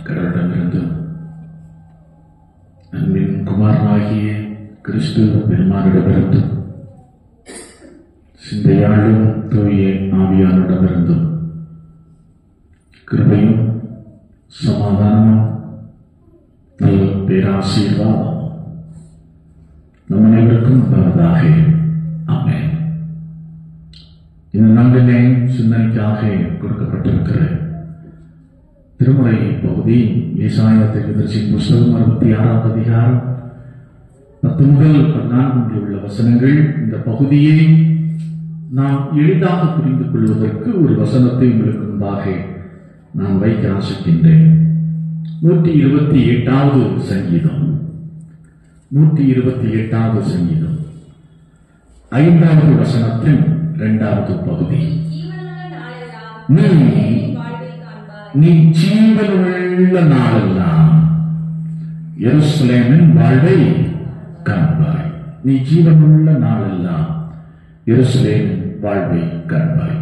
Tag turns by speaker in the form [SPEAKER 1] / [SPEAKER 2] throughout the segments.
[SPEAKER 1] கடவுளிடமிருந்தும் அன்பின் குமாரனாகிய கிறிஸ்து பெருமானிடமிருந்தும் சிந்தையாளும் தூய ஆவியானிடமிருந்தும் கிருபையும் சமாதானமும் நல்ல பேராசீர்வாதம் நம் அனைவருக்கும் உண்டாவதாக. ஆமென். இந்த நாளிலே சிந்தனைக்காக கொடுக்கப்பட்டிருக்கிற திருமுறை பகுதி ஏசாயா தீர்க்கதரிசியின் புஸ்தகம் 66ஆம் அதிகாரம் 10 முதல் 14 உள்ள வசனங்கள். இந்த பகுதியை நாம் எளிதாக புரிந்து கொள்வதற்கு ஒரு வசனத்தை உங்களுக்கு முன்பாக நான் வைக்க ஆசிக்கின்றேன். 128வது சங்கீதம் 128வது சங்கீதம் 5வது வசனத்தின் 2வது பகுதி. நீ ஜீவனுள்ள நாளெல்லாம் எருசலேமின் வாழ்வை காண்பாய். நீ ஜீவனுள்ள நாளெல்லாம் எருசலேமின் வாழ்வை காண்பாய்.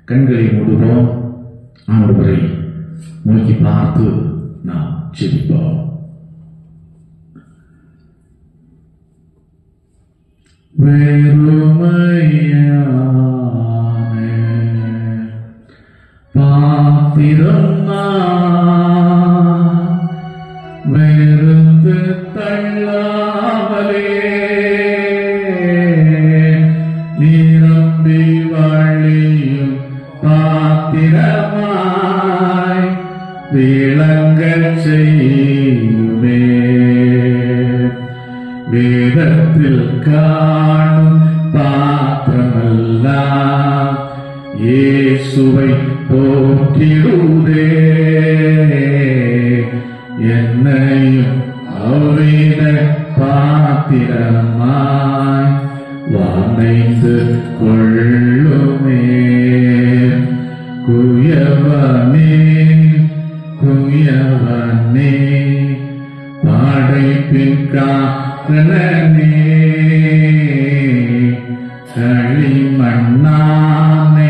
[SPEAKER 1] கண்களை மூடுவோம். ஆண்டவரை நோக்கி பார்த்து நாம் ஜெபிப்போம். வெறுத்து தள்ளாமலே நிரம்பி வழியும் பாத்திரமாய் விளங்க செய்யுமே. வேதத்தில் காணும் பாத்திரமெல்லாம் இயேசுவை போற்றிடுதே. என்னையும் அவ்வித பாத்திரமாய் வாய்ந்து கொள்ளுமே. குயவனே குயவனே படைப்பின் காரணனே களிமண்ணானே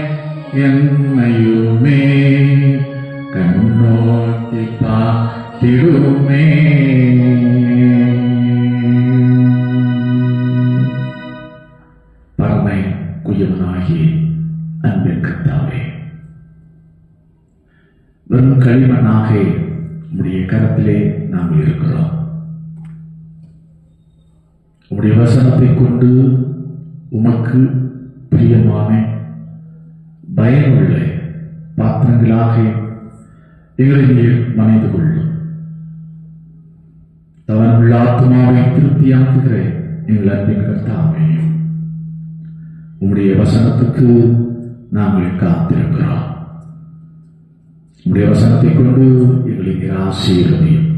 [SPEAKER 1] என்னையுமே கண்ணோக்கி பார்த்திடுமே. பரமை குயவனாகி அன்பின் கர்த்தாவே, வெறும் களிமண்ணாக உம்முடைய கரத்திலே நாம் இருக்கிறோம். உம்முடைய வசனத்தை கொண்டு உமக்கு பிரியமான பயனுள்ள பாத்திரங்களாக எங்களை நீர் மனைந்து கொள்ளும். தவறுள்ள ஆத்மாவை திருப்தியாக்குகிற எங்கள் அன்பின் கர்த்தாவே, உம்முடைய வசனத்துக்கு நாங்கள் காத்திருக்கிறோம். உம்முடைய வசனத்தை கொண்டு எங்களை நீர் ஆசீர்வதியும்.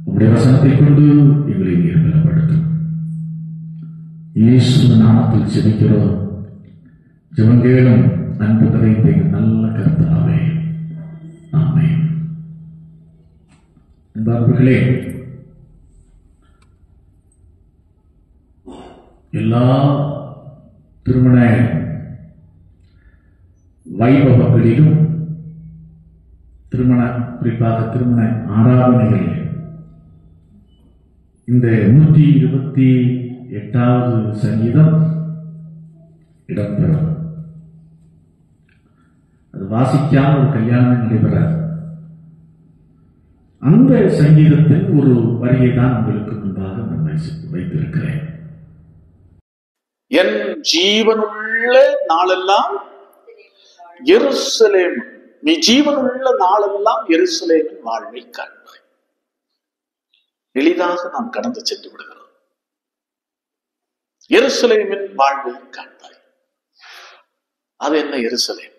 [SPEAKER 1] உம்முடைய வசனத்தை கொண்டு எங்களை நீர் பலப்படுத்தும். இயேசு நாமத்தில் ஜெபிக்கிறோம். ஜெபங்கேளும் அன்பு நிறைந்த நல்ல கர்த்தாவே, ஆமென். அன்பர்களே, எல்லா திருமண வைபவங்களிலும் குறிப்பாக திருமண ஆராதனைகளில் இந்த 128வது சங்கீதம் இடம்பெறும். அது வாசிக்காம ஒரு கல்யாணம் நடைபெறாது. அந்த சங்கீதத்தின் ஒரு வரியை தான் உங்களுக்கு முன்பாக நான் வைத்திருக்கிறேன்.
[SPEAKER 2] என் ஜீவனுள்ள நாளெல்லாம் எருசலேம், நீ ஜீவனுள்ள நாளெல்லாம் எருசலேமின் வாழ்வை காண்பாய். எளிதாக நாம் கடந்து சென்று விடுகிறோம். எருசலேமின் வாழ்வை காண்பாய். அது என்ன எருசலேம்?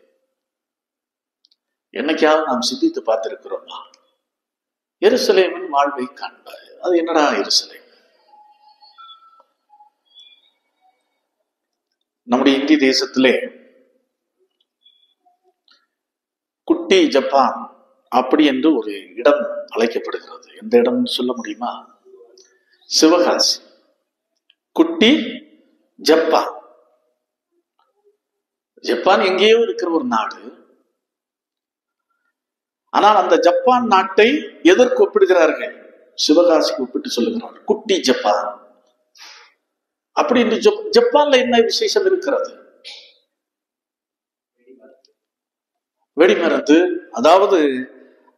[SPEAKER 2] என்னைக்காவது நாம் சிந்தித்து பார்த்திருக்கிறோமா? எருசலேமின் வாழ்வை காண்பாய். அது என்னடா எருசலேம்? நம்முடைய இந்திய தேசத்திலே குட்டி ஜப்பான் அப்படி என்று ஒரு இடம் அழைக்கப்படுகிறது. எந்த இடம் சொல்ல முடியுமா? சிவகாசி. குட்டி ஜப்பான். ஜப்பான் எங்கேயோ இருக்கிற ஒரு நாடு. ஆனால் அந்த ஜப்பான் நாட்டை எதற்கு ஒப்பிடுகிறார்கள்? சிவகாசிக்கு ஒப்பிட்டு சொல்லுகிறார்கள் குட்டி ஜப்பான். அப்படி என்று ஜப்பான்ல என்ன விசேஷம் இருக்கிறது? வெடிமருந்து. அதாவது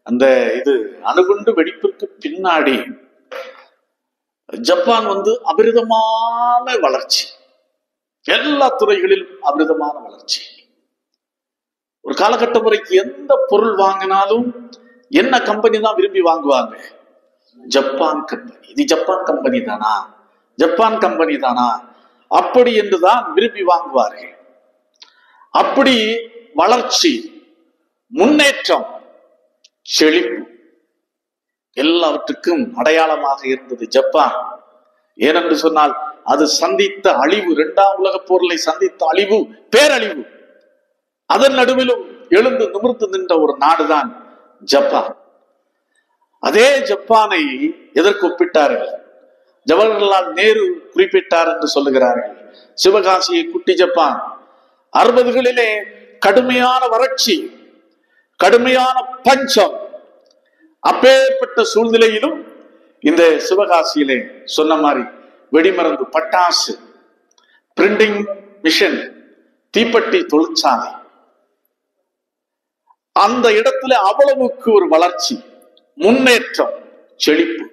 [SPEAKER 2] அந்த இது அணுகுண்டு வெடிப்பிற்கு பின்னாடி ஜப்பான் அபரிதமான வளர்ச்சி, எல்லா துறைகளிலும் அபரிதமான வளர்ச்சி. ஒரு காலகட்டம் வரைக்கும் எந்த பொருள் வாங்கினாலும் என்ன கம்பெனி தான் விரும்பி வாங்குவாங்க? Japan company. இது ஜப்பான் கம்பெனி தானா, ஜப்பான் கம்பெனி தானா அப்படி என்றுதான் விரும்பி வாங்குவார்கள். அப்படி வளர்ச்சி, முன்னேற்றம், செழிப்பு எல்லாவற்றுக்கும் அடையாளமாக இருந்தது ஜப்பான். ஏனென்று சொன்னால் அது சந்தித்த அழிவு, இரண்டாம் உலக போரில் சந்தித்த அழிவு, பேரழிவு, அதன் நடுவிலும் எழுந்து நிமிர்ந்து நின்ற ஒரு நாடுதான் ஜப்பான். அதே ஜப்பானை எதற்கு ஒப்பிட்டார்கள்? ஜவஹர்லால் நேரு குறிப்பிட்டார் என்று சொல்லுகிறார்கள். சிவகாசியை குட்டி ஜப்பான். 60களிலே கடுமையான வறட்சி, கடுமையான பஞ்சம், அப்பேற்பட்ட சூழ்நிலையிலும் இந்த சிவகாசியிலே சொன்ன மாதிரி வெடிமருந்து, பட்டாசு, பிரிண்டிங் மிஷின், தீப்பெட்டி தொழிற்சாலை, அந்த இடத்துல அவ்வளவுக்கு ஒரு வளர்ச்சி, முன்னேற்றம், செழிப்பு.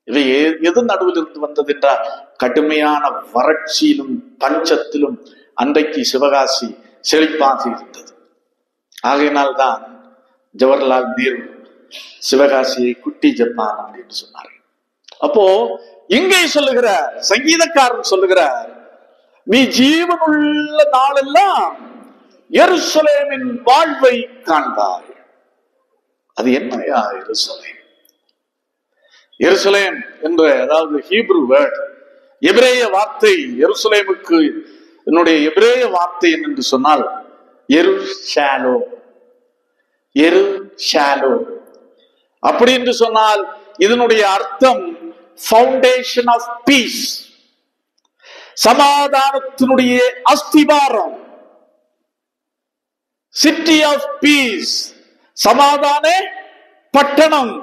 [SPEAKER 2] இவை எது நடுவில் இருந்து வந்தது என்றால் கடுமையான வறட்சியிலும் பஞ்சத்திலும் அன்றைக்கு சிவகாசி செழிப்பாக இருந்தது. ஆகையினால்தான் ஜவஹர்லால் நேரு சிவகாசியை குட்டி ஜப்பான் அப்படின்னு சொன்னார். அப்போ இங்கே சொல்லுகிறார், சங்கீதக்காரன் சொல்லுகிறார், நீ ஜீவனுள்ள நாளெல்லாம் எருசலேமின் வாழ்வை காண்பாய். அது என்னையா எருசலேம்? எருசலேம் என்ற, அதாவது ஹீப்ரு வேர்ட், எபிரேய வார்த்தை எருசலேமுக்கு என்னுடைய எபிரேய வார்த்தை என்று சொன்னால் எருஷாலோ. எருஷாலோ அப்படி என்று சொன்னால் இதனுடைய அர்த்தம் ஃபவுண்டேஷன் ஆஃப் பீஸ், சமாதானத்தினுடைய அஸ்திவாரம், சிட்டி ஆஃப் பீஸ், சமாதான பட்டணம்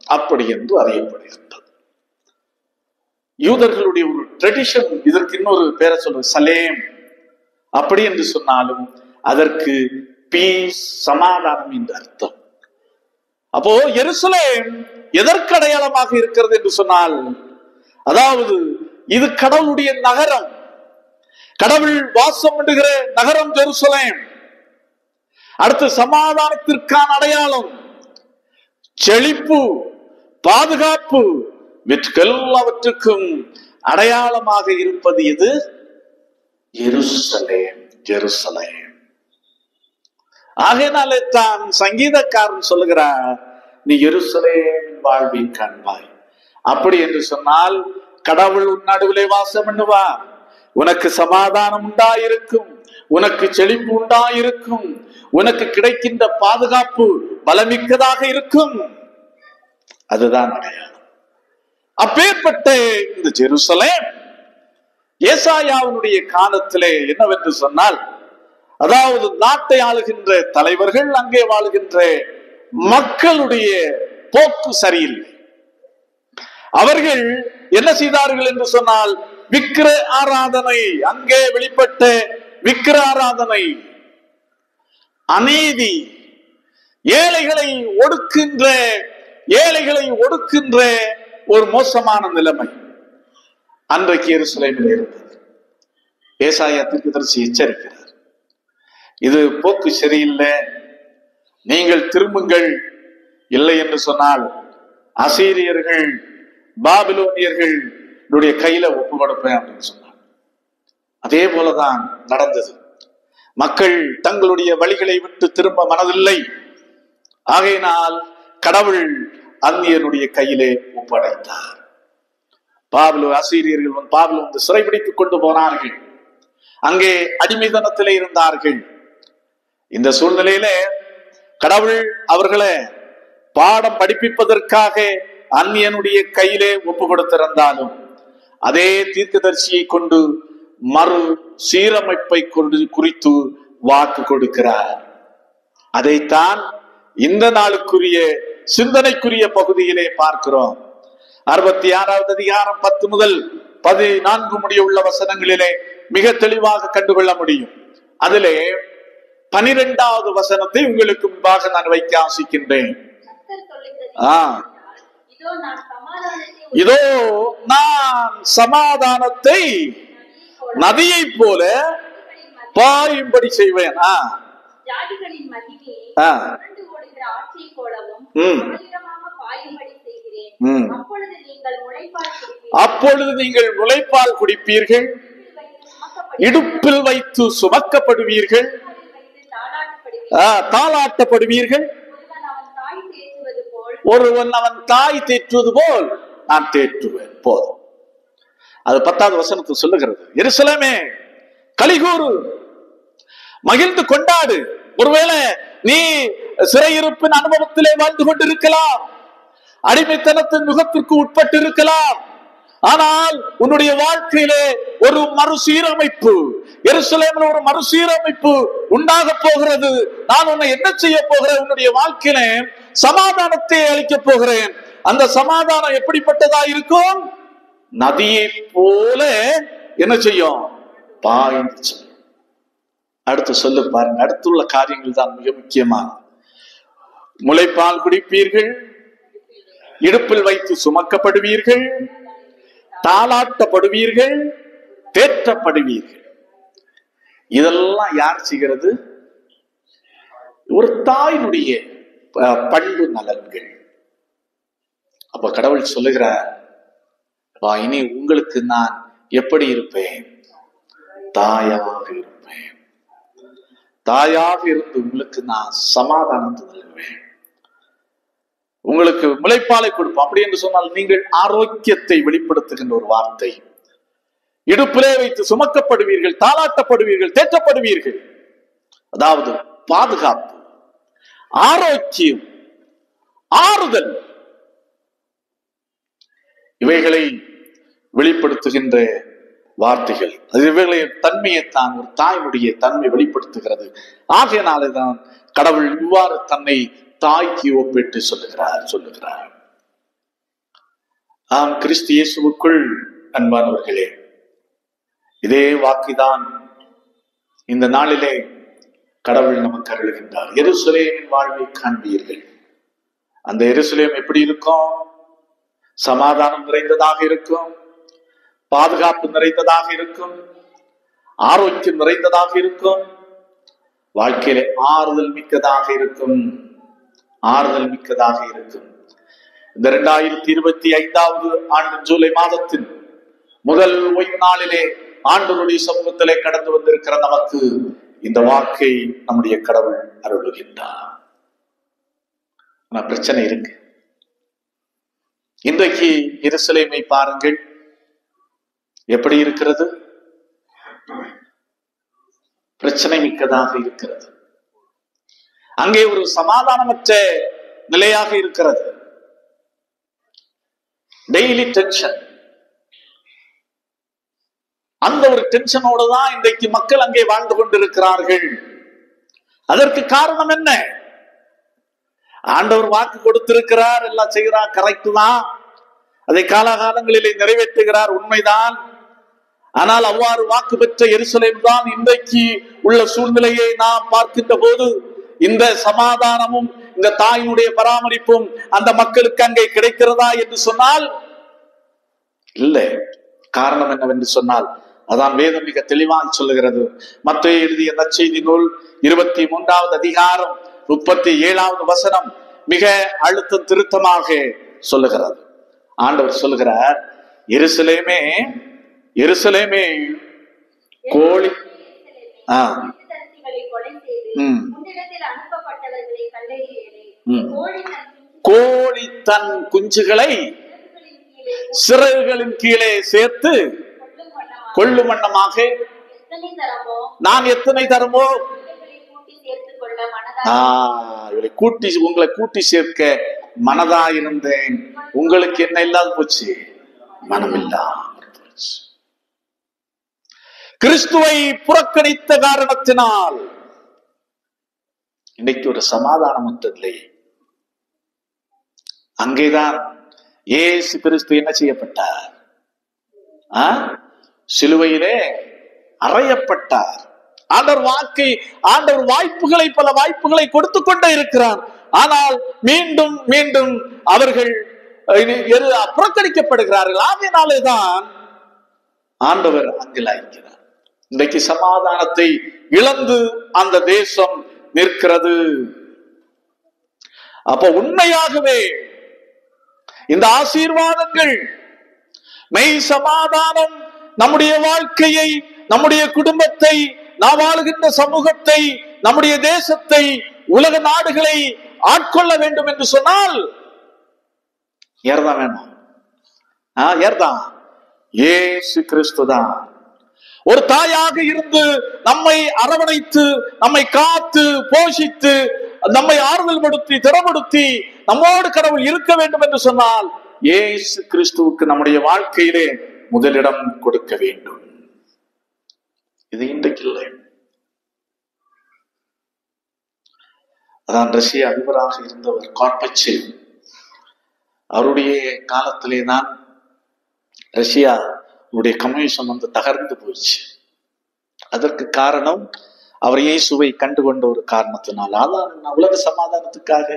[SPEAKER 2] அப்படி என்று அறியப்படுகின்றது. யூதர்களுடைய ஒரு ட்ரெடிஷன் இதற்கு இன்னொரு பேரை சொல்றது சலேம். அப்படி என்று சொன்னாலும் அதற்கு பீஸ், சமாதானம் என்று அர்த்தம். அப்போ எருசலேம் எதற்கு அடையாளமாக இருக்கிறது என்று சொன்னால், அதாவது இது கடவுளுடைய நகரம், கடவுள் வாசம் பண்ணுகிற நகரம் ஜெருசலேம். அடுத்து சமாதானத்திற்கான அடையாளம், செழிப்பு, பாதுகாப்பு, எல்லாவற்றுக்கும் அடையாளமாக இருப்பது இது எருசலேம். ஜெருசலேம். ஆகையினாலே தான் சங்கீதக்காரன் சொல்லுகிறார், நீ எருசலேமின் வாழ்வை காண்பாய். அப்படி என்று சொன்னால் கடவுள் உன் நடுவிலே வாசம் பண்ணுவார். உனக்கு சமாதானம் உண்டாயிருக்கும், உனக்கு செழிப்பு உண்டாயிருக்கும், உனக்கு கிடைக்கின்ற பாதுகாப்பு பலமிக்கதாக இருக்கும். அதுதான் அடையாளம். அப்பேற்பட்ட இந்த ஜெருசலேம் ஏசாயாவினுடைய காலத்திலே என்னவென்று சொன்னால், அதாவது நாட்டை ஆளுகின்ற தலைவர்கள், அங்கே வாழுகின்ற மக்களுடைய போக்கு சரியில்லை. அவர்கள் என்ன செய்தார்கள் என்று சொன்னால், விக்கிர ஆராதனை, அங்கே வெளிப்பட்ட விக்கிர ஆராதனை, அநீதி, ஏழைகளை ஒடுக்கின்ற ஒரு மோசமான நிலைமை அன்றைக்கு எருசலேமில் இருந்தது. ஏசாயா தீர்க்கதரிசி எச்சரிக்கிறார், இது போக்கு சரியில்லை, நீங்கள் திரும்புங்கள், இல்லை என்று சொன்னால் அசீரியர்கள், பாபிலோனியர்கள் கையில ஒப்பு கொடுப்பேன் அப்படின்னு சொன்னார். அதே போலதான் நடந்தது. மக்கள் தங்களுடைய வழிகளை விட்டு திரும்ப மனதில்லை. ஆகையினால் கடவுள் அந்நியனுடைய கையிலே ஒப்பு ஒப்படைத்தார். பாபுலு அசீரியர்கள் பாபுலு வந்து சிறைபிடித்துக் கொண்டு போனார்கள். அங்கே அடிமைத்தனத்திலே இருந்தார்கள். இந்த சூழ்நிலையில கடவுள் அவர்களை பாடம் படிப்பிப்பதற்காக அந்நியனுடைய கையிலே ஒப்பு கொடுத்திருந்தாலும் அதே தீர்க்கதரிசியை கொண்டு மறு சீரமைப்பை குறித்து வாக்கு கொடுக்கிறார். அதைத்தான் இந்த நாளுக்குரிய சிந்தனைக்குரிய பகுதியிலே பார்க்கிறோம். 66வது அதிகாரம் 10 முதல் 14 முடிய உள்ள வசனங்களிலே மிக தெளிவாக கண்டுகொள்ள முடியும். அதிலே 12வது வசனத்தை உங்களுக்கு முன்பாக நான் வைக்க ஆசிக்கின்றேன். இதோ நான் சமாதானத்தை நதியை போல பாயும்படி செய்வேன். அப்பொழுது நீங்கள் முளைப்பால் குடிப்பீர்கள், இடுப்பில் வைத்து சுமக்கப்படுவீர்கள், தாளாட்டப்படுவீர்கள். ஒருவன் அவன் தாய் தேற்றுவது போல் நான் தேற்றுவேன். போதும். அது 10வது வசனத்தை சொல்லுகிறது. எருசலேமே கலிகூறு, மகிழ்ந்து கொண்டாடு. ஒருவேளை நீ சிறையிருப்பின் அனுபவத்திலே வாழ்ந்து கொண்டிருக்கலாம், அடிமைத்தனத்தின் முகத்திற்கு உட்பட்டு இருக்கலாம். ஆனால் உன்னுடைய வாழ்க்கையிலே ஒரு மறுசீரமைப்பு, எருசலேமில் ஒரு மறுசீரமைப்பு உண்டாக போகிறது. நான் உன்னை என்ன செய்ய போகிறேன்? உன்னுடைய வாழ்க்கையில சமாதானத்தை அளிக்க போகிறேன். அந்த சமாதானம் எப்படிப்பட்டதா இருக்கும்? நதியை போல என்ன செய்யும்? பாய்ந்து. அடுத்து சொல்லு பாருங்க. அடுத்துள்ள காரியங்கள் தான் மிக முக்கியமான. முளைப்பால் குடிப்பீர்கள், இடுப்பில் வைத்து சுமக்கப்படுவீர்கள், தாளாட்டப்படுவீர்கள், தேற்றப்படுவீர்கள். இதெல்லாம் யார் செய்கிறது? ஒரு தாயினுடைய பண்பு நலன்கள். அப்ப கடவுள் சொல்லுகிறார், இனி உங்களுக்கு நான் எப்படி இருப்பேன்? தாயாக இருப்பேன். தாயாக இருந்து உங்களுக்கு நான் சமாதானத்தை நல்குவேன், உங்களுக்கு முளைப்பாலை கொடுப்போம். அப்படி என்று சொன்னால் நீங்கள் ஆரோக்கியத்தை வெளிப்படுத்துகின்ற ஒரு வார்த்தை. இடுப்பிலே வைத்து சுமக்கப்படுவீர்கள், தாளாட்டப்படுவீர்கள், தேற்றப்படுவீர்கள். அதாவது பாதுகாப்பு, ஆரோக்கியம், ஆறுதல், இவைகளை வெளிப்படுத்துகின்ற வார்த்தைகள். இவைகளின் தன்மையைத்தான் ஒரு தாயினுடைய தன்மை வெளிப்படுத்துகிறது. ஆகையினாலேதான் கடவுள் இவ்வாறு தன்னை தாய்க்கு ஒப்பிட்டு சொல்லுகிறார். ஆம், கிறிஸ்து இயேசுவுக்குள் அன்பானவர்களே, இதே வாக்குதான் இந்த நாளிலே கடவுள் நமக்கு அருளுகின்றார். எருசலேமின் வாழ்வை காண்பீர்கள். அந்த எருசலேம் எப்படி இருக்கும்? சமாதானம் நிறைந்ததாக இருக்கும், பாதுகாப்பு நிறைந்ததாக இருக்கும், ஆரோக்கியம் நிறைந்ததாக இருக்கும், வாழ்க்கையில ஆறுதல் மிக்கதாக இருக்கும். இந்த 2025வது ஆண்டு ஜூலை மாதத்தின் முதல் ஓய்வு நாளிலே ஆண்டவருடைய சமூகத்திலே கடந்து வந்திருக்கிற நமக்கு இந்த வாக்கை நம்முடைய கடவுள் அருளுகின்றார். ஆனா பிரச்சனை இருக்கு. இன்றைக்கு எருசலேமை பாருங்கள், எப்படி இருக்கிறது? பிரச்சனை மிக்கதாக இருக்கிறது. அங்கே ஒரு சமாதானமற்ற நிலையாக இருக்கிறது. Daily tension. அந்த ஒரு டென்ஷனோடு தான் இன்றைக்கு மக்கள் அங்கே வாழ்ந்து கொண்டிருக்கிறார்கள். அதற்கு காரணம் என்ன? ஆண்டவர் வாக்கு கொடுத்திருக்கிறார், எல்லாம் செய்கிறார், கரெக்ட் தான். அதை காலகாலங்களிலே நிறைவேற்றுகிறார், உண்மைதான். ஆனால் அவ்வாறு வாக்கு பெற்ற எருசலேம் தான் இன்றைக்கு உள்ள சூழ்நிலையை நாம் பார்க்கின்ற போது இந்த சமாதானமும் இந்த தாயினுடைய பராமரிப்பும் அந்த மக்களுக்கு அங்கே கிடைக்கிறதா என்று சொன்னால் இல்லை. காரணம் என்னவென்று சொன்னால் அதான் வேதம் மிக தெளிவாக சொல்லுகிறது. மத்தேயு எழுதிய நற்செய்தி நூல் 23வது அதிகாரம் 37வது வசனம் மிக அழுத்தம் திருத்தமாக சொல்லுகிறது. ஆண்டவர் சொல்லுகிறார், எருசலேமே எருசலேமே கோழி கோழி தன் குஞ்சுகளை சிறகுகளின் கீழே சேர்த்து கொள்ளும் வண்ணமாக நான் எத்தனை தரமோ இவளை கூட்டி உங்களை கூட்டி சேர்க்க மனதா இருந்தேன், உங்களுக்கு என்ன இல்லாத போச்சு? மனம் இல்லாமல் போச்சு. கிறிஸ்துவை புறக்கணித்த காரணத்தினால் இன்னைக்கு ஒரு சமாதானமற்றதில்லை. அங்கேதான் இயேசு கிறிஸ்து என்ன செய்யப்பட்டார்? சிலுவையிலே அறையப்பட்டார். ஆண்டவர் வாய்ப்புகளை, பல வாய்ப்புகளை கொடுத்து கொண்டே இருக்கிறார். ஆனால் மீண்டும் மீண்டும் அவர்கள் புறக்கணிக்கப்படுகிறார்கள். ஆகையினாலேதான் ஆண்டவர் அங்கிலாய்க்கிறார். இன்றைக்கு சமாதானத்தை இழந்து அந்த தேசம் நிற்கிறது. அப்ப உண்மையாகவே இந்த ஆசீர்வாதங்கள், மெய் சமாதானம் நம்முடைய வாழ்க்கையை, நம்முடைய குடும்பத்தை, நாம் வாழுகின்ற சமூகத்தை, நம்முடைய தேசத்தை, உலக நாடுகளை ஆட்கொள்ள வேண்டும் என்று சொன்னால் யார்தான் வேணும்? யார்தான்? இயேசு கிறிஸ்து தான். ஒரு தாயாக இருந்து நம்மை அரவணைத்து, நம்மை காத்து, போஷித்து, நம்மை ஆறுதல் படுத்தி, திறப்படுத்தி நம்மோடு கடவுள் இருக்க வேண்டும் என்று சொன்னால் இயேசு கிறிஸ்துவுக்கு நம்முடைய வாழ்க்கையிலே முதலிடம் கொடுக்க வேண்டும். இது இன்றைக்கு இல்லை. அதான் ரஷ்ய அதிபராக இருந்தவர் கார்பச்சேவ், அவருடைய காலத்திலே தான் ரஷ்யா கம்யூனிசம் தகர்ந்து போயிடுச்சு. அதற்கு காரணம் அவர் இயேசுவை கண்டுகொண்ட ஒரு காரணத்தினால். அதான் உலக சமாதானத்துக்காக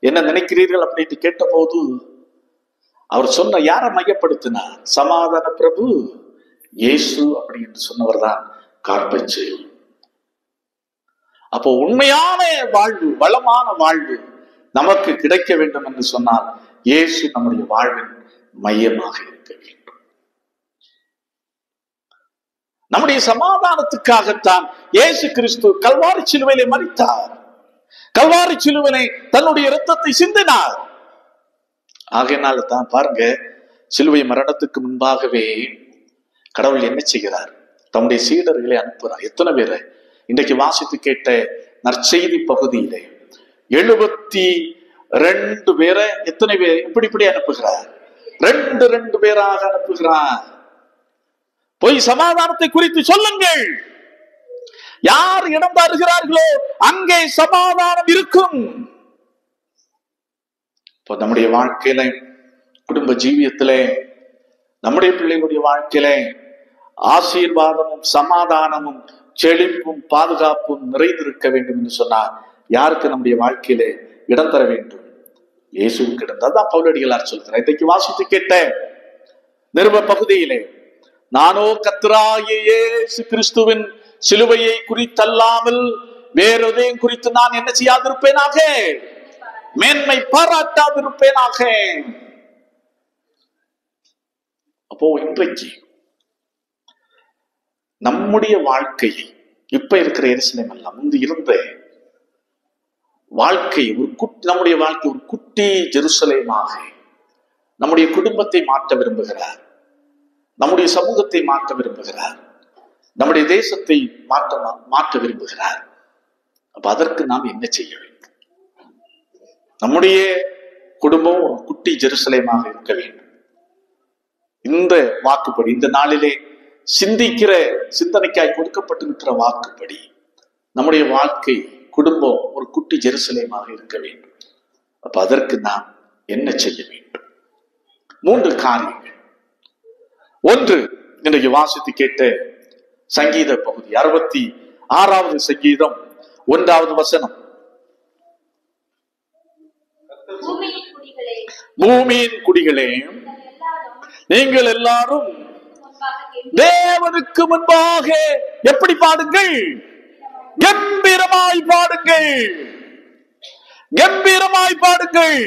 [SPEAKER 2] என்ன நினைக்கிறீர்கள் அப்படின்னு கேட்ட போது அவர் சொன்ன, யாரை மையப்படுத்தினார்? சமாதான பிரபு இயேசு அப்படின்னு சொன்னவர் தான் கார்பச்சேவ். அப்போ உண்மையான வாழ்வு, வளமான வாழ்வு நமக்கு கிடைக்க வேண்டும் என்று சொன்னால் இயேசு நம்முடைய வாழ்வின் மையமாக இருக்க வேண்டும். நம்முடைய சமாதானத்துக்காகத்தான் இயேசு கிறிஸ்து கல்வாரி சிலுவையிலே மரித்தார். கல்வாரி சிலுவையிலே தன்னுடைய இரத்தத்தை சிந்தினார். ஆகையினால தான் பாருங்க, சிலுவை மரணத்துக்கு முன்பாகவே கடவுள் என்ன செய்கிறார்? தம்முடைய சீடர்களை அனுப்புகிறார். எத்தனை பேரை இன்றைக்கு வாசித்து கேட்ட நற்செய்தி பகுதியிலே 72 பேரை எத்தனை பேர் இப்படி அனுப்புகிறார்? 2 பேராக அனுப்புகிறார். போய் சமாதானத்தை குறித்து சொல்லுங்கள். யார் இடம் தருகிறார்களோ அங்கே சமாதானம் இருக்கும். இப்போ நம்முடைய வாழ்க்கையில, குடும்ப ஜீவியத்திலே, நம்முடைய பிள்ளைகளுடைய வாழ்க்கையில ஆசீர்வாதமும் சமாதானமும் செழிப்பும் பாதுகாப்பும் நிறைந்திருக்க வேண்டும் என்று சொன்னார். யாருக்கு நம்முடைய வாழ்க்கையிலே இடம் தர வேண்டும்? இயேசுவுக்கு இடம். அதான் பவுலடிகளார் சொல்கிறார். இன்றைக்கு வாசித்து கேட்ட நிருப பகுதியிலே, நானோ கர்த்தராகிய இயேசு கிறிஸ்துவின் சிலுவையை குறித்தல்லாமல் வேறெதையும் குறித்து நான் என்ன செய்யாதிருப்பேனாக? மேன்மை பாராட்டாதிருப்பேனாக. அப்போ இன்றைக்கு நம்முடைய வாழ்க்கையை, இப்ப இருக்கிற எருசலேம் அல்ல, முந்தி இருந்த வாழ்க்கை, நம்முடைய வாழ்க்கை ஒரு குட்டி ஜெருசலேமாக நம்முடைய குடும்பத்தை மாற்ற விரும்புகிறார், நம்முடைய சமூகத்தை மாற்ற விரும்புகிறார், நம்முடைய தேசத்தை மாற்ற விரும்புகிறார். அப்ப அதற்கு நாம் என்ன செய்ய வேண்டும்? நம்முடைய குடும்பம் ஒரு குட்டி ஜெருசலேமாக இருக்க வேண்டும். இந்த வாக்குப்படி, இந்த நாளிலே சிந்திக்கிற சிந்தனைக்காய் கொடுக்கப்பட்டிருக்கிற வாக்குப்படி நம்முடைய வாழ்க்கை, குடும்பம் ஒரு குட்டி ஜெருசலேமாக இருக்க வேண்டும். அப்ப அதற்கு நாம் என்ன செய்ய வேண்டும்? 3 காரியங்கள். ஒன்று, இன்றைக்கு வாசித்து கேட்ட சங்கீத பகுதி 66வது சங்கீதம் 1வது வசனம். பூமியின் குடிகளே, நீங்கள் எல்லாரும் தேவனுக்கு முன்பாக எப்படி பாடுங்கள்? கம்பீரமாய் பாடுங்கள், கம்பீரமாய் பாடுங்கள்.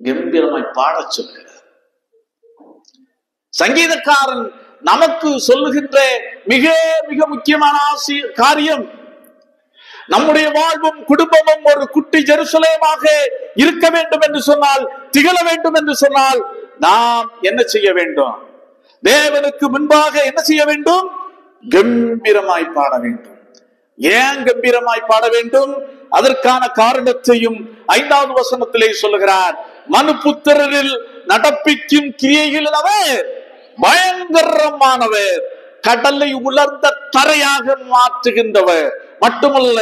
[SPEAKER 2] கம்பீரமாய் பாட சொல்கிறார் சங்கீதக்காரன். நமக்கு சொல்லுகின்ற மிக மிக முக்கியமான காரியம், நம்முடைய வாழ்வும் குடும்பமும் ஒரு குட்டி ஜெருசலேமாக இருக்க வேண்டும் என்று சொன்னால், திகழ வேண்டும் என்று சொன்னால், நாம் என்ன செய்ய வேண்டும்? தேவனுக்கு முன்பாக என்ன செய்ய வேண்டும்? கம்பீரமாய் பாட வேண்டும். ஏன் கம்பீரமாய் பாட வேண்டும்? அதற்கான காரணத்தையும் 5வது வசனத்திலே சொல்லுகிறார். மனுபுத்திரரில் நடப்பிக்கும் கிரியைகளில் அவர் பயங்கரமானவர், கடலை உலர்ந்த தரையாக மாற்றுகின்றவர் மட்டுமல்ல,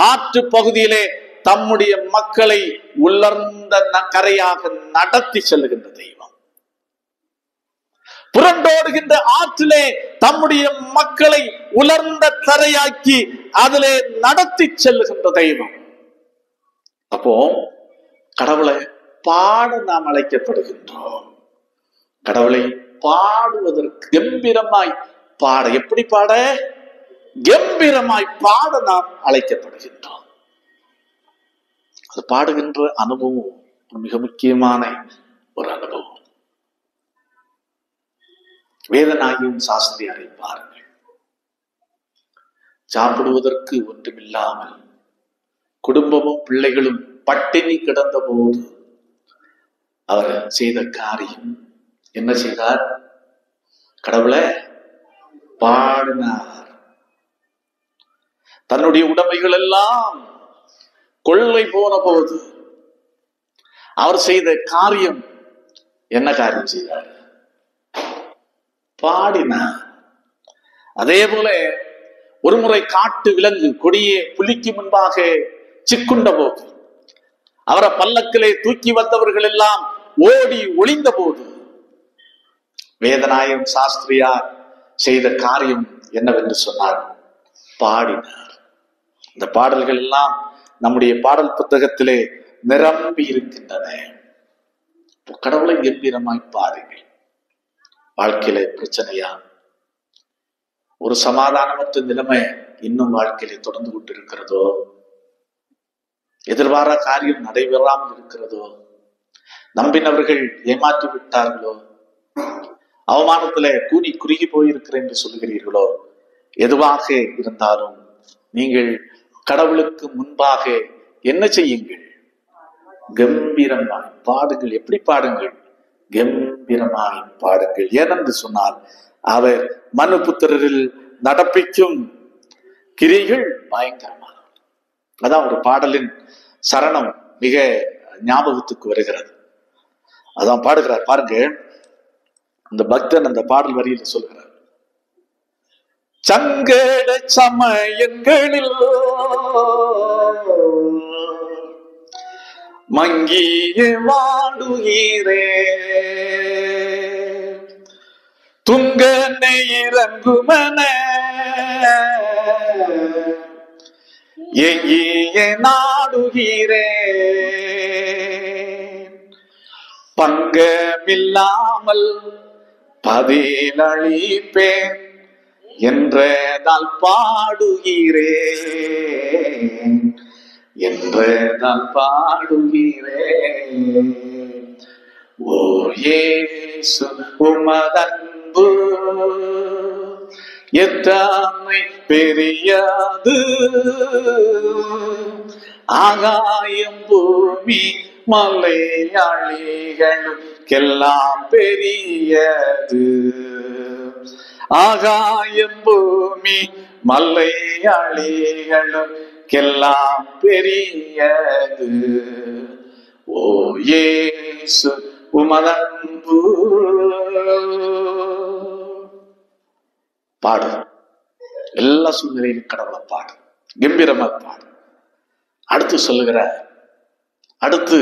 [SPEAKER 2] ஆற்று பகுதியிலே தம்முடைய மக்களை உலர்ந்த கரையாக நடத்தி செல்லுகின்ற தெய்வம். புரண்டோடுகின்ற ஆற்றிலே தம்முடைய மக்களை உலர்ந்த தரையாக்கி அதிலே நடத்தி செல்லுகின்ற தெய்வம். அப்போ கடவுளை பாட நாம் அழைக்கப்படுகின்றோம். கடவுளை பாடுவதற்கு கம்பீரமாய் பாட, எப்படி பாட? கம்பீரமாய் பாட நாம் அழைக்கப்படுகின்றோம். அது பாடுகின்ற அனுபவம் மிக முக்கியமான ஒரு அனுபவம். வேதநாயகம் சாஸ்திரியாரை பாருங்கள். சாப்பிடுவதற்கு ஒன்றுமில்லாமல் குடும்பமும் பிள்ளைகளும் பட்டினி கிடந்த போது அவர் செய்த காரியம் என்ன செய்தார்? கடவுளை பாடினார். தன்னுடைய உடைமைகள் எல்லாம் கொள்ளை போன போது அவர் செய்த காரியம் என்ன காரியம் செய்தார்? பாடினார். அதே போல ஒரு முறை காட்டு விலங்கு கொடிய புலிக்கு முன்பாக சிக்குண்ட போது, அவரை பல்லக்கிலே தூக்கி வந்தவர்கள் எல்லாம் ஓடி ஒளிந்த போது வேதநாயகம் சாஸ்திரியார் செய்த காரியம் என்னவென்று சொன்னார்? பாடினார். இந்த பாடல்கள் எல்லாம் நம்முடைய பாடல் புத்தகத்திலே நிரம்பி இருக்கின்றன. கடவுளை கம்பீரமாய் பாருங்கள். வாழ்க்கையில பிரச்சனையா, ஒரு சமாதானமற்ற நிலைமை இன்னும் வாழ்க்கையில தொடர்ந்து கொண்டு இருக்கிறதோ, எதிர்பார காரியம் நடைபெறாமல் இருக்கிறதோ, நம்பினவர்கள் ஏமாற்றி விட்டார்களோ, அவமானத்துல கூனி குறுகி போயிருக்கிறேன் என்று சொல்லுகிறீர்களோ, எதுவாக இருந்தாலும் நீங்கள் கடவுளுக்கு முன்பாக என்ன செய்யுங்கள்? கம்பீரமாய் பாடுங்கள். எப்படி பாடுங்கள்? கம்பீரமாய் பாடுங்கள். ஏனென்று சொன்னால், அவர் மனுபுத்திரரில் நடப்பிக்கும் கிரிகள் பயங்கரமான. அதான் ஒரு பாடலின் சரணம் மிக ஞாபகத்துக்கு வருகிறது. அதான் பாடுகிறார் பாருங்க. அந்த பக்தன் அந்த பாடல் வரியில சொல்கிறார், சங்கட சமயங்களில் மங்கிய வாடுகிறே, துங்கனை இறங்குமன எங்கிய நாடுகிறே, பங்கமில்லாமல் பதிலளிப்பேன் என்றதால் பாடுகிறேன், என்றதால் பாடுகிறேன். ஓ இயேசு உமதன்பு எத்தனை பெரியது, ஆகாயம் பூமி மலையாளிகளுக்கெல்லாம் பெரியது, ஆகாயம் பூமி மலையாளிகளுக்கெல்லாம் பெரியது. ஓ இயேசு உமதன்பு. பாடு. எல்லா சூழ்நிலையிலும் கடவுளை பாடு, கம்பீரமா பாடு. அடுத்து சொல்லுகிற, அடுத்து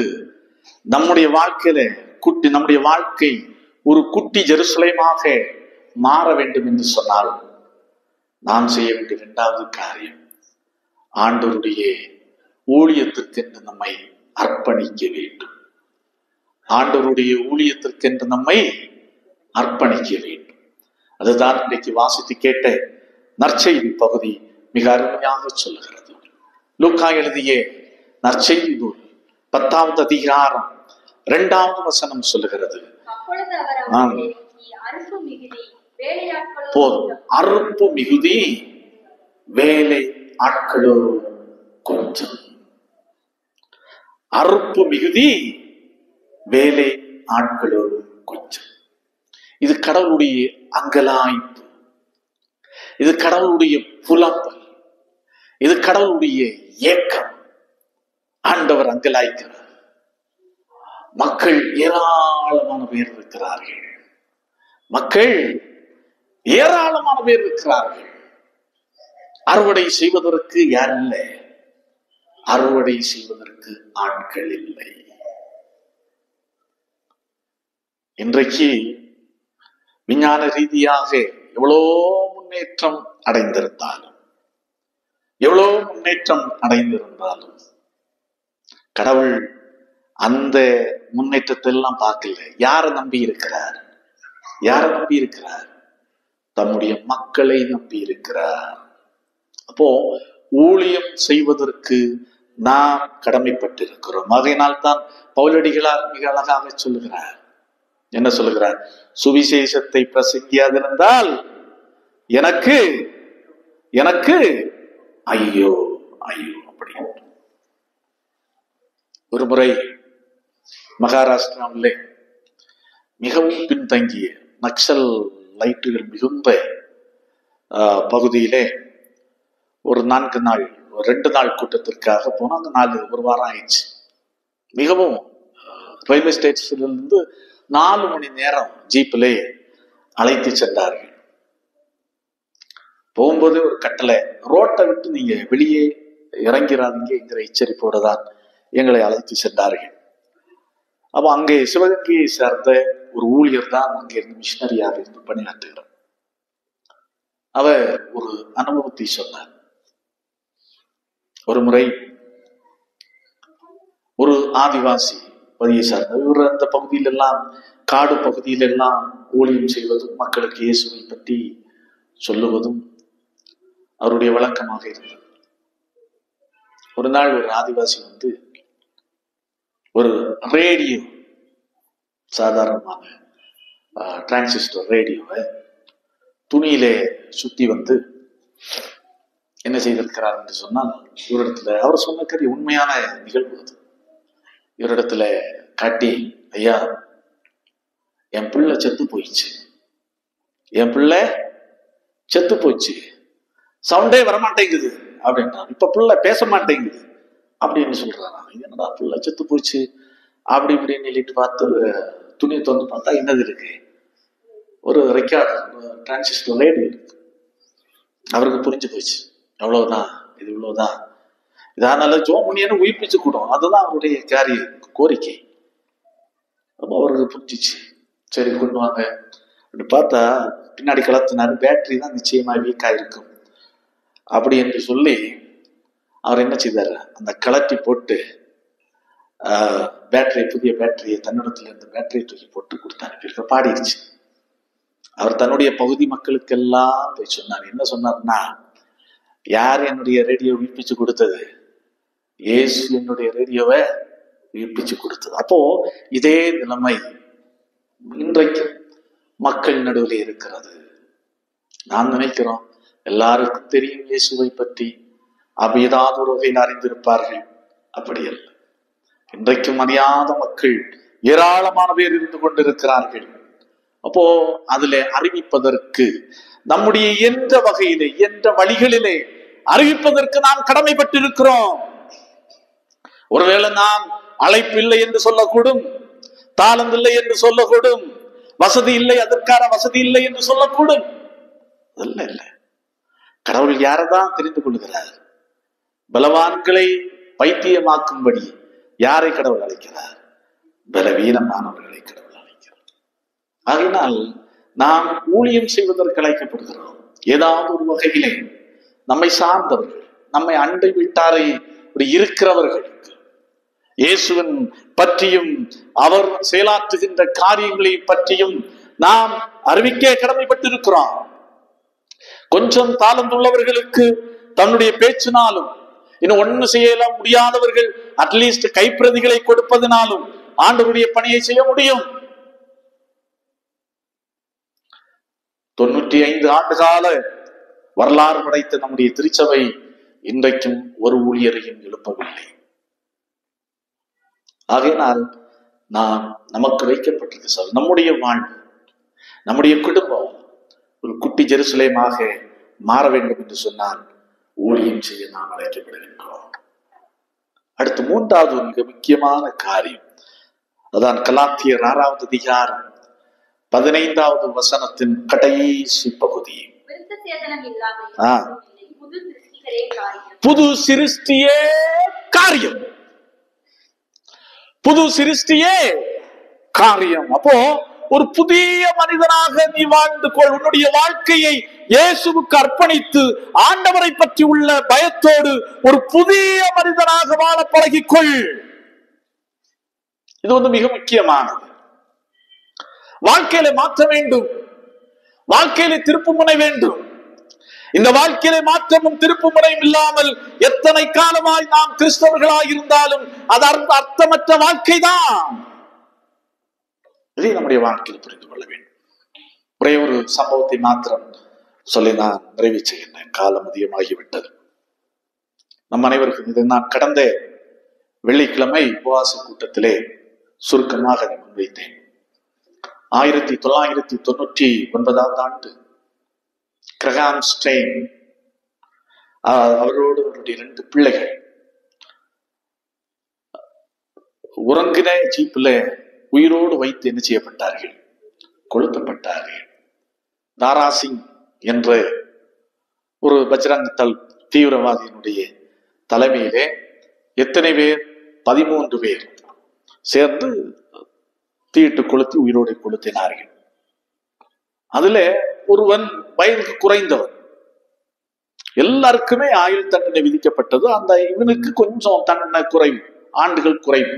[SPEAKER 2] நம்முடைய வாழ்க்கையில நம்முடைய வாழ்க்கை ஒரு குட்டி ஜெருசலேமாக மாற வேண்டும் என்று சொன்னால், நாம் செய்ய வேண்டிய 2வது காரியம், ஆண்டவருடைய ஊழியத்திற்கென்று நம்மை அர்ப்பணிக்க வேண்டும். ஆண்டவருடைய ஊழியத்திற்கென்று நம்மை அர்ப்பணிக்க வேண்டும். அதுதான் இன்றைக்கு வாசித்து கேட்ட நற்செய்தி பகுதி மிக அருமையாக சொல்லுகிறது. லூக்கா எழுதிய நற்செய்தி நூல் 10வது அதிகாரம் 2வது வசனம் சொல்லுகிறது, போதும், அறுப்பு மிகுதி வேலை ஆட்களோ கொஞ்சம். அறுப்பு மிகுதி, வேலை ஆட்களோ கொஞ்சம். இது கடவுளுடைய அங்கலாய்ப்பு, இது கடவுளுடைய புலம்பல், இது கடவுளுடைய ஏக்கம். ஆண்டவர் அங்கலாய்க்கிறார். மக்கள் ஏராளமான பேர் இருக்கிறார்கள், மக்கள் ஏராளமான பேர் இருக்கிறார்கள். அறுவடை செய்வதற்கு யார் இல்லை, அறுவடை செய்வதற்கு ஆட்கள் இல்லை. இன்றைக்கு விஞ்ஞான ரீதியாக எவ்வளோ முன்னேற்றம் அடைந்திருந்தாலும், எவ்வளோ முன்னேற்றம் அடைந்திருந்தாலும் கடவுள் அந்த முன்னேற்றத்தை எல்லாம் பார்க்கல. யாரை நம்பி இருக்கிறார்? யாரை நம்பி இருக்கிறார்? தம்முடைய மக்களை நம்பி இருக்கிறார். அப்போ ஊழியம் செய்வதற்கு நாம் கடமைப்பட்டிருக்கிறோம். அதனால் தான் பவுலடிகளார் மிக அழகாக சொல்லுகிறார். என்ன சொல்லுகிறார்? சுவிசேஷத்தை பிரசங்கியாதிருந்தால் எனக்கு எனக்கு ஐயோ ஐயோ. அப்படி ஒரு முறை மகாராஷ்டிராவிலே மிகவும் பின்தங்கிய நக்சல் லைட்டுகள் மிகுந்த பகுதியிலே ஒரு 4 நாள் 2 நாள் கூட்டத்திற்காக போனோம். ஒரு வாரம் ஆயிடுச்சு. மிகவும் ரயில்வே ஸ்டேஷன்ல இருந்து 4 மணி நேரம் ஜீப்பிலே அழைத்து சென்றார்கள். போகும்போது ஒரு கட்டளை, ரோட்டை விட்டு நீங்க வெளியே இறங்கிறாதீங்க என்கிற எச்சரிப்போடு தான் எங்களை அழைத்து சென்றார்கள். அப்போ அங்கே சிவகங்கையை சேர்ந்த ஒரு ஊழியர் தான் அங்கே இருந்து மிஷினரியாக இருந்து பணியாற்றுகிறார். அவர் ஒரு அனுபவத்தை சொன்னார். ஒரு முறை ஒரு ஆதிவாசி பகுதியை சார்ந்த இவர் அந்த பகுதியிலெல்லாம், காடு பகுதியிலெல்லாம் ஊழியம் செய்வதும் மக்களுக்கு இயேசுவை பற்றி சொல்லுவதும் அவருடைய வழக்கமாக இருந்தது. ஒரு நாள் ஒரு ஆதிவாசி வந்து ஒரு ரேடியோ, சாதாரணமான டிரான்சிஸ்டர் ரேடியோவை துணியிலே சுத்தி வந்து என்ன செய்திருக்கிறார் என்று சொன்னால், இவரிடத்துல அவர் சொன்ன கதை உண்மையான நிகழ்வு. அது இவரிடத்துல காட்டி, ஐயா என் பிள்ளை செத்து போயிடுச்சு, என் பிள்ளை செத்து போச்சு, சவுண்டே வரமாட்டேங்குது அப்படின்னா, இப்ப பிள்ளை பேச மாட்டேங்குது அப்படின்னு சொல்றாங்க. என்னடா பிள்ளை செத்து போச்சு அப்படி இப்படின்னு சொல்லிட்டு பார்த்து துணியை திறந்து பார்த்தா என்னது இருக்கு, ஒரு ரெக்கார்டு, டிரான்சிஸ்டர் ரேடியோ இருக்கு. அவருக்கு புரிஞ்சு போச்சு, எவ்வளவுதான் இது, இவ்வளவுதான், இதனால ஜோமணியன்னு உயிர்ப்பிச்சு கூடும், அதுதான் அவருடைய கோரிக்கை. அப்போ அவருக்கு புரிஞ்சிச்சு. சரி கொண்டு வாங்க அப்படி பார்த்தா பின்னாடி கலத்தினாரு, பேட்டரி தான் நிச்சயமா வீக் ஆயிருக்கும் அப்படி என்று சொல்லி அவர் என்ன செய்தார், அந்த கலட்டி போட்டு பேட்டரி, புதிய பேட்டரியை, தன்னிடத்துல இருந்த பேட்டரியை தூக்கி போட்டு கொடுத்தாரு. பாடிடுச்சு. அவர் தன்னுடைய பகுதி மக்களுக்கெல்லாம் போய் சொன்னார். என்ன சொன்னார்னா, யார் என்னுடைய ரேடியோ உயிர்ப்பிச்சு கொடுத்தது? இயேசு என்னுடைய ரேடியோவை உயிர்ப்பிச்சு கொடுத்தது. அப்போ இதே நிலைமை இன்றைக்கு மக்கள் நடுவில் இருக்கிறது. நாம் நினைக்கிறோம் எல்லாருக்கும் தெரியும் இயேசுவை பற்றி, அப்ப ஏதாவது ஒரு வகையில் அறிந்திருப்பார்கள். அப்படி அல்ல. இன்றைக்கும் அறியாத மக்கள் ஏராளமான பேர் இருந்து கொண்டிருக்கிறார்கள். அப்போ அதுல அறிவிப்பதற்கு நம்முடைய எந்த வகையிலே, எந்த வழிகளிலே அறிவிப்பதற்கு நாம் கடமைப்பட்டிருக்கிறோம். ஒருவேளை நாம் அழைப்பு இல்லை என்று சொல்லக்கூடும், தாளந்து இல்லை என்று சொல்லக்கூடும், வசதி இல்லை, அதற்கான வசதி இல்லை என்று சொல்லக்கூடும். அதல்ல இல்லை. கடவுள் யாரைதான் தெரிந்து கொள்கிறார்? பலவான்களை பைத்தியமாக்கும்படி யாரை கடவுள் அழைக்கிறார்? பலவீனமானவர்களை கடவுள் அழைக்கிறார். ஆகையினால் நாம் ஊழியம் செய்வதற்கு அழைக்கப்படுகிறோம். ஏதாவது ஒரு வகையிலே நம்மை சார்ந்தவர்கள், நம்மை அண்டை விட்டாரை இருக்கிறவர்களுக்கு இயேசுவின் பற்றியும் அவர் செயலாற்றுகின்ற காரியங்களை பற்றியும் நாம் அறிவிக்க கடமைப்பட்டிருக்கிறோம். கொஞ்சம் தாளந்துள்ளவர்களுக்கு தன்னுடைய பேச்சினாலும், இன்னும் ஒண்ணு செய்யல முடியாதவர்கள் அட்லீஸ்ட் கைப்பிரதிகளை கொடுப்பதனாலும் ஆண்டவருடைய பணியை செய்ய முடியும். 95 ஆண்டு கால வரலாறு படைத்த நம்முடைய திருச்சபை இன்றைக்கும் ஒரு ஊழியரையும் எழுப்பவில்லை. ஆகையினால் நமக்கு வைக்கப்பட்டிருக்க நம்முடைய வாழ்வு, நம்முடைய குடும்பம் ஒரு குட்டி ஜெருசலேமாக மாற வேண்டும் என்று சொன்னால் ஊழியம் செய்ய நாம் அழைக்கப்படுகின்றோம். அடுத்து மூன்றாவது ஒரு மிக முக்கியமான காரியம், அதான் கலாத்தியர் 6வது அதிகாரம் 15வது வசனத்தின் கடைசி பகுதி. புது சிருஷ்டியே காரியம், புது சிருஷ்டியே காரியம். அப்போ ஒரு புதிய மனிதனாக நீ வாழ்ந்து கொள். உன்னுடைய வாழ்க்கையை இயேசுவுக்கு அர்ப்பணித்து ஆண்டவரை பற்றி உள்ள பயத்தோடு ஒரு புதிய மனிதனாக வாழ பழகிக்கொள். இது வந்து மிக முக்கியமானது. வாழ்க்கையில மாற்ற வேண்டும், வாழ்க்கையில திருப்பு முனை வேண்டும். இந்த வாழ்க்கையில மாற்றமும் திருப்பு முனையும் இல்லாமல் எத்தனை காலமாய் நாம் கிறிஸ்தவர்களாய் இருந்தாலும் அது அர்த்தமற்ற வாழ்க்கை தான். இதை நம்முடைய வாழ்க்கையில் புரிந்து கொள்ள வேண்டும். ஒரே ஒரு சம்பவத்தை மாத்திரம் சொல்லி நான் நிறைவு செய்கின்றேன், காலம் அதிகமாகிவிட்டது. நம் அனைவருக்கும் இதை நான் கடந்த வெள்ளிக்கிழமை உபவாச கூட்டத்திலே சுருக்கமாக முன்வைத்தேன். 1999 ஆண்டு கிரகாம் ஸ்டெயின் அவரோடு அவருடைய 2 பிள்ளைகள் உறங்கின ஜீப்பில் உயிரோடு வைத்து என்ன செய்யப்பட்டார்கள், கொளுத்தப்பட்டார்கள். தாராசிங் என்ற ஒரு பஜ்ரங் தள் தீவிரவாதியினுடைய தலைமையிலே எத்தனை பேர், 13 பேர் சேர்ந்து தீட்டு கொளுத்தி உயிரோடு கொளுத்தினார்கள். அதுல ஒருவன் வயதுக்கு குறைந்தவன், எல்லாருக்குமே ஆயுள் தண்டனை விதிக்கப்பட்டது. அந்த இவனுக்கு கொஞ்சம் தண்டனை குறைவு, ஆண்டுகள் குறைவு.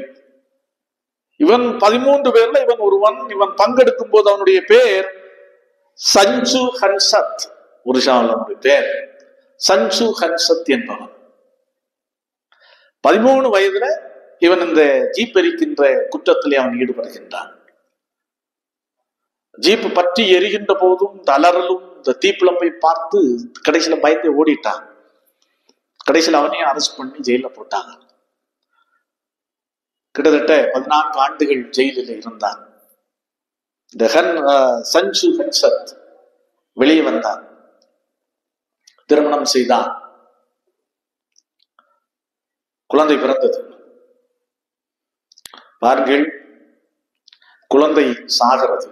[SPEAKER 2] இவன் 13 பேர்ல இவன் ஒருவன். இவன் பங்கெடுக்கும் போது அவனுடைய பேர் சஞ்சு ஹன்சத், ஒரு அவனுடைய பேர் சஞ்சு ஹன்சத் என்பவன். 13 வயதுல இவன் இந்த ஜீப் எரிக்கின்ற குற்றத்திலே அவன் ஈடுபடுகின்றான். ஜீப்பு பற்றி எரிகின்ற போதும் இந்த அலறலும் இந்த தீப்பிழம்பை பார்த்து கடைசியில பயத்தை ஓடிட்டான். கடைசியில் அவனையும் அரெஸ்ட் பண்ணி ஜெயில போட்டாங்க. கிட்டத்தட்ட 14 ஆண்டுகள் ஜெயிலில் இருந்தான். இந்த சஞ்சு ஹன்சத் வெளியே வந்தான், திருமணம் செய்தான், குழந்தை பிறந்தது. பாருங்கள், குழந்தை சாகிறது.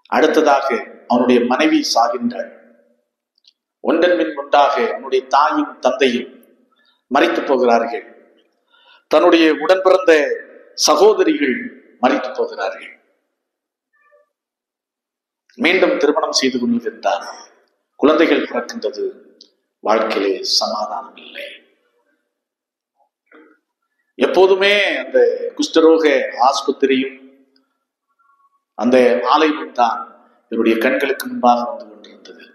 [SPEAKER 2] அடுத்ததாக அவனுடைய மனைவி சாகின்றாள். ஒன்றன் பின் ஒன்றாக அவனுடைய தாயும் தந்தையும் மரித்து போகிறார்கள். தன்னுடைய உடன் பிறந்த சகோதரிகள் மரித்து போகிறார்கள். மீண்டும் திருமணம் செய்து கொள்கின்றான். குழந்தைகள் பிறக்கின்றது. வாழ்க்கையிலே சமாதானம் இல்லை. எப்போதுமே அந்த குஷ்டரோக ஆஸ்பத்திரியும் அந்த ஆலயமும் தான் என்னுடைய கண்களுக்கு முன்பாக வந்து கொண்டிருந்தது.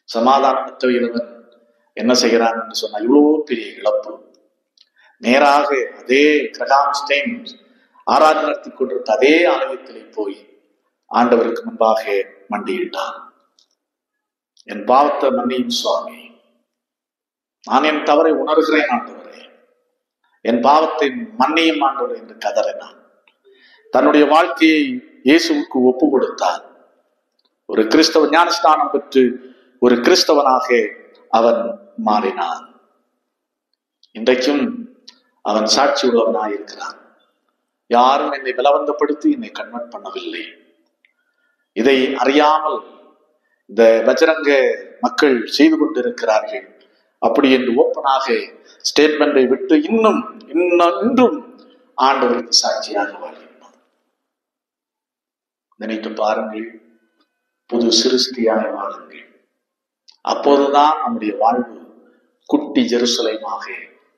[SPEAKER 2] சமாதானமற்ற இளவன் என்ன செய்கிறான் என்று சொன்னால், இவ்வளவு பெரிய இழப்பு. நேராக அதே கிரகாம் ஸ்டெயின் ஆராதனை நடத்தி கொண்டிருந்த அதே ஆலயத்திலே போய் ஆண்டவருக்கு முன்பாக மண்டியிட்டான். என் பாவத்தை மன்னியும் சுவாமி, நான் என் தவறை உணர்கிறேன் ஆண்டவரே, என் பாவத்தை மன்னியும் ஆண்டவரே என்று கதறினான். தன்னுடைய வாழ்க்கையை இயேசுவுக்கு ஒப்பு கொடுத்தான். ஒரு கிறிஸ்தவ ஞானஸ்தானம் பெற்று ஒரு கிறிஸ்தவனாக அவன் மாறினான். இன்றைக்கும் அவன் சாட்சி உள்ளவனாயிருக்கிறான். யாரும் என்னை பலவந்தப்படுத்தி என்னை கன்வெர்ட் பண்ணவில்லை. இதை அறியாமல் இந்த பஜரங்க மக்கள் செய்து கொண்டிருக்கிறார்கள். அப்படி என்று ஓப்பனாக ஸ்டேட்மெண்டை விட்டு இன்றும் ஆண்டவருக்கு சாட்சியாக வாழ்கின்றோம். நினைத்து பாருங்கள், புது சிருஷ்டியாக வாழுங்கள். அப்போதுதான் நம்முடைய வாழ்வு குட்டி ஜெருசலேமாக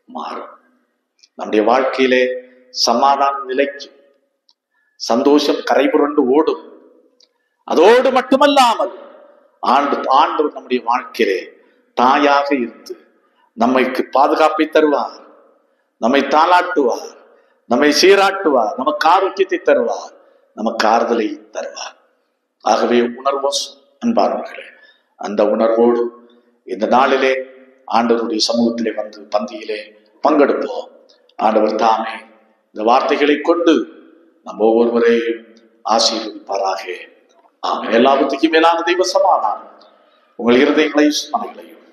[SPEAKER 2] மாறும். நம்முடைய வாழ்க்கையிலே சமாதானம் நிலைக்கும், சந்தோஷம் கரைபுரண்டு ஓடும். அதோடு மட்டுமல்லாமல் ஆண்டவர் நம்முடைய வாழ்க்கையிலே தாயாக இருந்து நம்மைக்கு பாதுகாப்பை தருவார், நம்மை தாளாட்டுவார், நம்மை சீராட்டுவார், நமக்கு ஆரோக்கியத்தை தருவார், நமக்கு ஆறுதலை தருவார். ஆகவே உணர்வோம் அன்பானவர்களே. அந்த உணர்வோடு இந்த நாளிலே ஆண்டவருடைய சமூகத்திலே வந்து பந்தியிலே பங்கெடுப்போம். ஆண்டவர் தாமே இந்த வார்த்தைகளை கொண்டு நம்ம ஒவ்வொருவரையும் ஆசீர்வதிப்பாராக. ஆமென். எல்லாவற்றுக்கும் மேலான தெய்வ சமாதானம் உங்கள் இருதயங்களையும் மனங்களையும்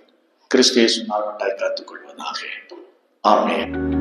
[SPEAKER 2] கிறிஸ்து இயேசுவினால் காத்துக் கொள்வதாக. ஆமென்.